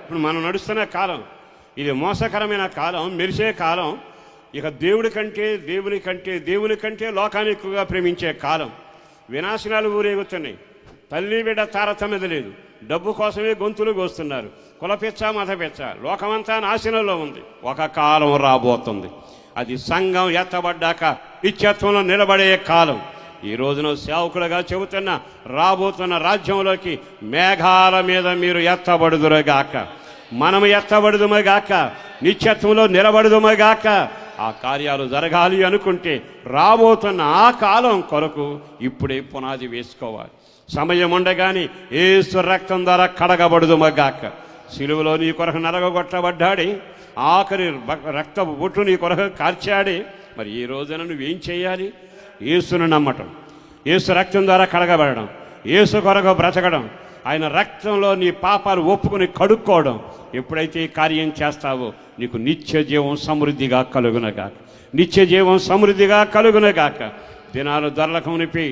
ఇప్పుడు మనం నడుస్తున్న కాలం ఇది మోసకరమైన కాలం, మెరిసే కాలం. ఇక దేవుని కంటే లోకాన్ని ఎక్కువగా ప్రేమించే కాలం. వినాశనాలు ఊరేగుతున్నాయి. తల్లి బిడ్డ తారతమ్యత లేదు. డబ్బు కోసమే గొంతులు కోస్తున్నారు. కులపిచ్చ మతపిచ్చ, లోకమంతా నాశనంలో ఉంది. ఒక కాలం రాబోతుంది, అది సంఘం ఎత్తబడ్డాక నిత్యత్వంలో నిలబడే కాలం. ఈ రోజున సేవకులుగా చెబుతున్న రాబోతున్న రాజ్యంలోకి మేఘాల మీద మీరు ఎత్తబడుదురుగాక, మనము ఎత్తబడుదుమగాక, నిత్యత్వంలో నిలబడుదుమగాక. ఆ కార్యాలు జరగాలి అనుకుంటే రాబోతున్న ఆ కాలం కొరకు ఇప్పుడే పునాది వేసుకోవాలి. సమయం ఉండగానే యేసు రక్తం ద్వారా కడగబడుదుమగాక. సిలువలో నీ కొరకు నరగొట్టబడ్డాడే, ఆఖరి రక్తపు బొట్టు నీ కొరకు కార్చాడే. మరి ఈ రోజున నువ్వేం చేయాలి? యేసును నమ్మటం, యేసు రక్తం ద్వారా కడగబడడం, యేసు కొరకు బ్రతకడం, ఆయన రక్తంలో నీ పాపాలు ఒప్పుకొని కడుక్కోవడం. ఎప్పుడైతే ఈ కార్యం చేస్తావో నీకు నిత్య జీవం సమృద్ధిగా కలుగునగాక, నిత్య జీవం సమృద్ధిగా కలుగునగాక. దినాలు దొరలకమునిపి,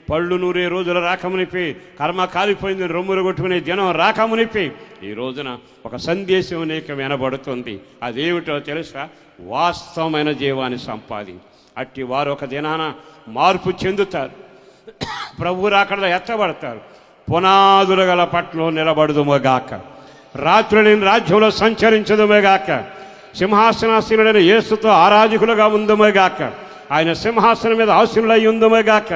పళ్ళు నూరే రోజులు రాకమునిపి, కర్మ కాలిపోయింది రొమ్ములు కొట్టుకునే దినం రాకమునిపి ఈ రోజున ఒక సందేశం నీకు వినబడుతుంది. అదేమిటో తెలుసా? వాస్తవమైన జీవాన్ని సంపాదించి అట్టి వారు ఒక దినాన మార్పు చెందుతారు, ప్రభు రాకడ ఎత్తబడతారు. పునాదులు గల పట్ల నిలబడుదుమగాక, రాత్రులేని రాజ్యంలో సంచరించదుమగాక, సింహాసనాసీనుడైన యేసుతో ఆరాధకులుగా ఉందుమగాక, ఆయన సింహాసనం మీద ఆసీనులై ఉందుమగాక.